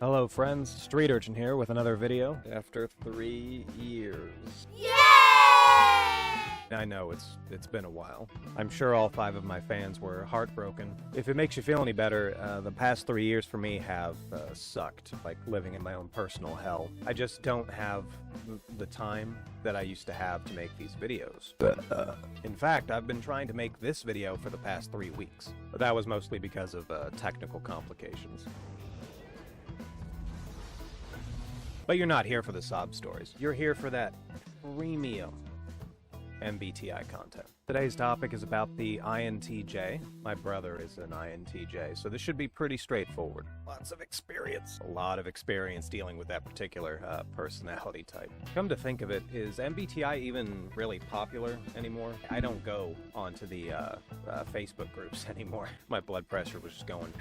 Hello friends, Street Urchin here with another video after 3 years. Yay! I know it's been a while. I'm sure all 5 of my fans were heartbroken. If it makes you feel any better, the past 3 years for me have sucked, like living in my own personal hell. I just don't have the time that I used to have to make these videos. In fact, I've been trying to make this video for the past 3 weeks, but that was mostly because of technical complications. But you're not here for the sob stories. You're here for that premium MBTI content. Today's topic is about the INTJ. My brother is an INTJ, so this should be pretty straightforward. Lots of experience. A lot of experience dealing with that particular personality type. Come to think of it, is MBTI even really popular anymore? I don't go onto the Facebook groups anymore. My blood pressure was just going.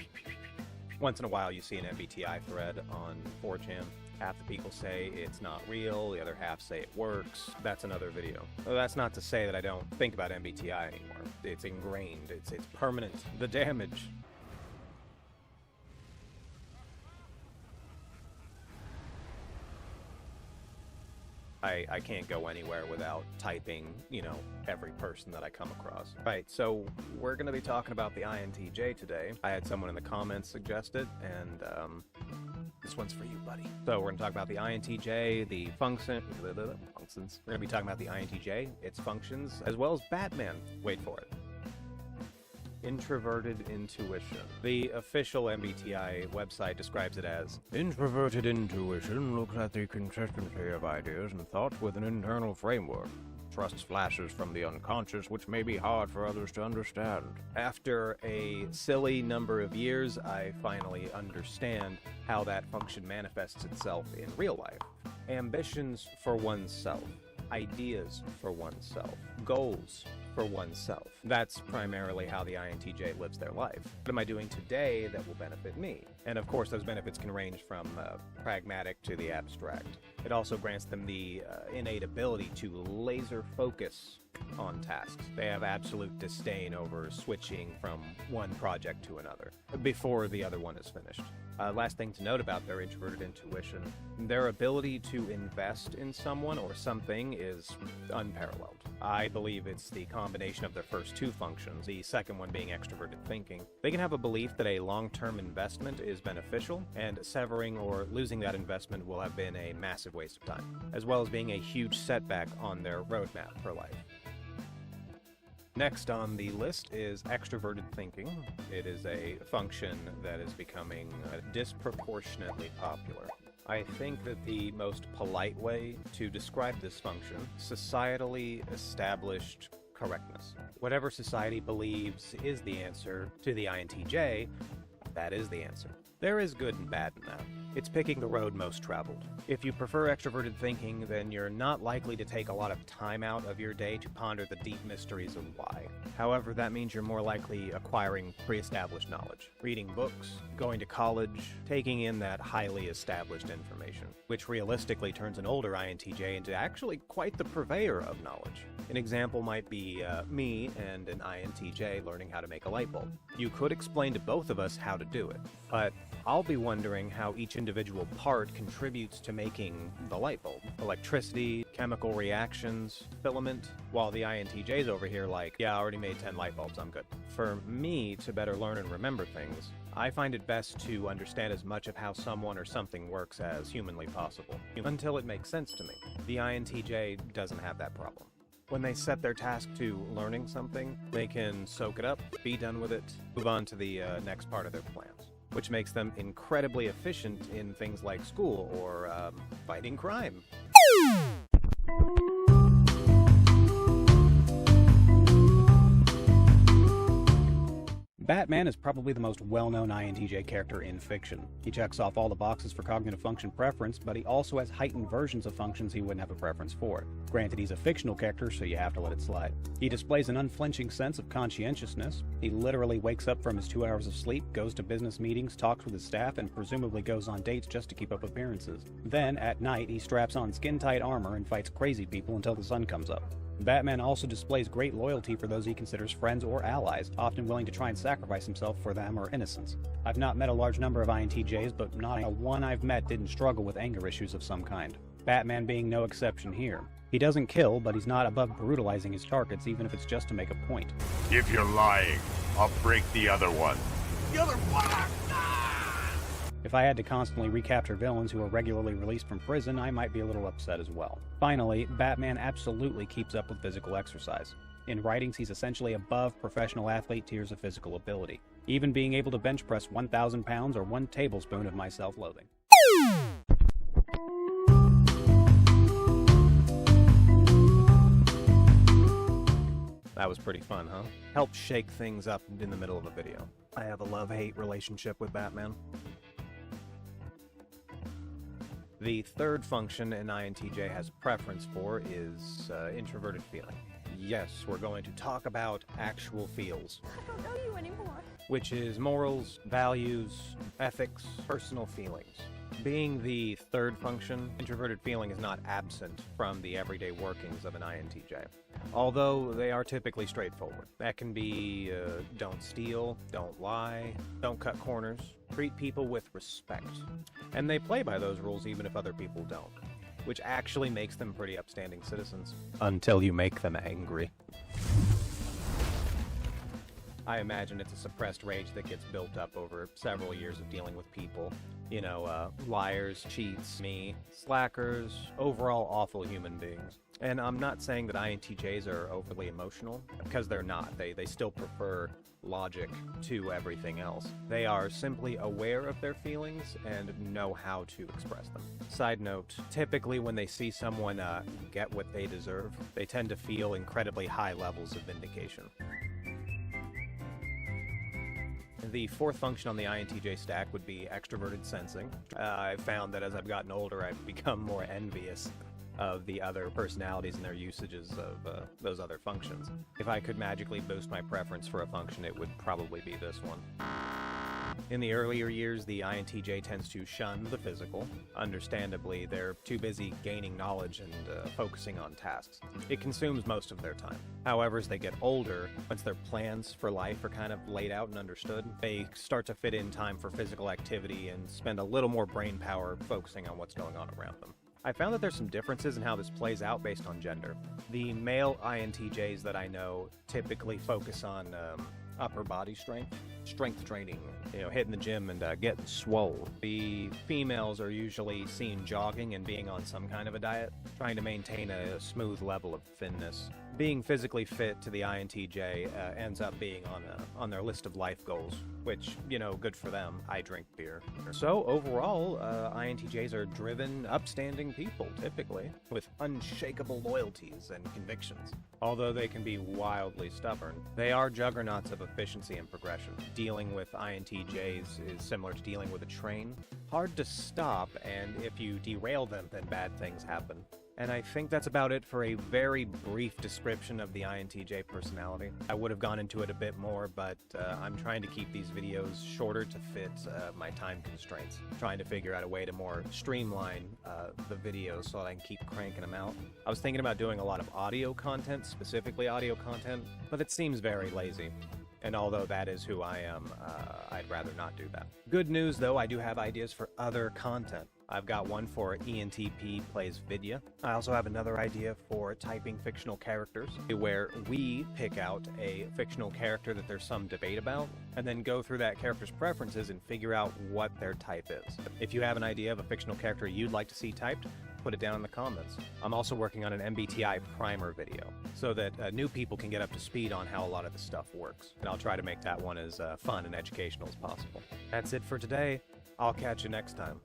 Once in a while you see an MBTI thread on 4chan. Half the people say it's not real, the other half say it works. That's another video. Well, that's not to say that I don't think about MBTI anymore. It's ingrained, it's permanent. The damage. I can't go anywhere without typing, every person that I come across. Right, so we're going to be talking about the INTJ today. I had someone in the comments suggest it, and this one's for you, buddy. So we're going to talk about the INTJ, the functions. We're going to be talking about the INTJ, its functions, as well as Batman. Wait for it. Introverted Intuition. The official MBTI website describes it as Introverted Intuition looks at the consistency of ideas and thoughts with an internal framework. Trusts flashes from the unconscious, which may be hard for others to understand. After a silly number of years, I finally understand how that function manifests itself in real life. Ambitions for oneself. Ideas for oneself. Goals for oneself. That's primarily how the INTJ lives their life. What am I doing today that will benefit me? And of course, those benefits can range from pragmatic to the abstract. It also grants them the innate ability to laser focus on tasks. They have absolute disdain over switching from one project to another before the other one is finished. Last thing to note about their introverted intuition, their ability to invest in someone or something is unparalleled. I believe it's the combination of their first 2 functions, the second one being extroverted thinking. They can have a belief that a long-term investment is beneficial, and severing or losing that investment will have been a massive waste of time, as well as being a huge setback on their roadmap for life. Next on the list is extroverted thinking. It is a function that is becoming disproportionately popular. I think that the most polite way to describe this function, societally established correctness. Whatever society believes is the answer to the INTJ, that is the answer. There is good and bad in that. It's picking the road most traveled. If you prefer extroverted thinking, then you're not likely to take a lot of time out of your day to ponder the deep mysteries of why. However, that means you're more likely acquiring pre-established knowledge, reading books, going to college, taking in that highly established information, which realistically turns an older INTJ into actually quite the purveyor of knowledge. An example might be me and an INTJ learning how to make a light bulb. You could explain to both of us how to do it, but I'll be wondering how each individual part contributes to making the light bulb. Electricity, chemical reactions, filament, while the INTJ's over here like, yeah, I already made 10 light bulbs, I'm good. For me to better learn and remember things, I find it best to understand as much of how someone or something works as humanly possible, until it makes sense to me. The INTJ doesn't have that problem. When they set their task to learning something, they can soak it up, be done with it, move on to the next part of their plans, which makes them incredibly efficient in things like school or fighting crime. Batman is probably the most well-known INTJ character in fiction. He checks off all the boxes for cognitive function preference, but he also has heightened versions of functions he wouldn't have a preference for. Granted, he's a fictional character, so you have to let it slide. He displays an unflinching sense of conscientiousness. He literally wakes up from his 2 hours of sleep, goes to business meetings, talks with his staff, and presumably goes on dates just to keep up appearances. Then, at night, he straps on skin-tight armor and fights crazy people until the sun comes up. Batman also displays great loyalty for those he considers friends or allies, often willing to try and sacrifice himself for them or innocence. I've not met a large number of INTJs, but not a one I've met didn't struggle with anger issues of some kind. Batman being no exception here. He doesn't kill, but he's not above brutalizing his targets, even if it's just to make a point. If you're lying, I'll break the other one. The other one! If I had to constantly recapture villains who are regularly released from prison, I might be a little upset as well. Finally, Batman absolutely keeps up with physical exercise. In writings, he's essentially above professional athlete tiers of physical ability, even being able to bench press 1,000 pounds or 1 tablespoon of my self-loathing. That was pretty fun, huh? Help shake things up in the middle of a video. I have a love-hate relationship with Batman. The third function an INTJ has preference for is introverted feeling. Yes, we're going to talk about actual feels. I don't know you anymore. Which is morals, values, ethics, personal feelings. Being the third function, introverted feeling is not absent from the everyday workings of an INTJ. Although they are typically straightforward. That can be don't steal, don't lie, don't cut corners, treat people with respect. And they play by those rules even if other people don't, which actually makes them pretty upstanding citizens. Until you make them angry. I imagine it's a suppressed rage that gets built up over several years of dealing with people. You know, liars, cheats, me, slackers, overall awful human beings. And I'm not saying that INTJs are overly emotional, because they're not. They still prefer logic to everything else. They are simply aware of their feelings and know how to express them. Side note, typically when they see someone get what they deserve, they tend to feel incredibly high levels of vindication. The fourth function on the INTJ stack would be Extroverted Sensing. I've found that as I've gotten older, I've become more envious of the other personalities and their usages of those other functions. If I could magically boost my preference for a function, it would probably be this one. In the earlier years, the INTJ tends to shun the physical. Understandably, they're too busy gaining knowledge and focusing on tasks. It consumes most of their time. However, as they get older, once their plans for life are kind of laid out and understood, they start to fit in time for physical activity and spend a little more brain power focusing on what's going on around them. I found that there's some differences in how this plays out based on gender. The male INTJs that I know typically focus on upper body strength training, hitting the gym and getting swole. The females are usually seen jogging and being on some kind of a diet, trying to maintain a smooth level of thinness. Being physically fit to the INTJ ends up being on their list of life goals, which, good for them. I drink beer. So overall, INTJs are driven, upstanding people, typically, with unshakable loyalties and convictions. Although they can be wildly stubborn, they are juggernauts of efficiency and progression. Dealing with INTJs is similar to dealing with a train. Hard to stop, and if you derail them, then bad things happen. And I think that's about it for a very brief description of the INTJ personality. I would have gone into it a bit more, but I'm trying to keep these videos shorter to fit my time constraints. Trying to figure out a way to more streamline the videos so that I can keep cranking them out. I was thinking about doing a lot of audio content, specifically audio content, but it seems very lazy. And although that is who I am, I'd rather not do that. Good news, though, I do have ideas for other content. I've got one for ENTP Plays Vidya. I also have another idea for typing fictional characters, where we pick out a fictional character that there's some debate about, and then go through that character's preferences and figure out what their type is. If you have an idea of a fictional character you'd like to see typed, put it down in the comments. I'm also working on an Mbti Primer video, so that new people can get up to speed on how a lot of the stuff works. And I'll try to make that one as fun and educational as possible. That's it for today. I'll catch you next time.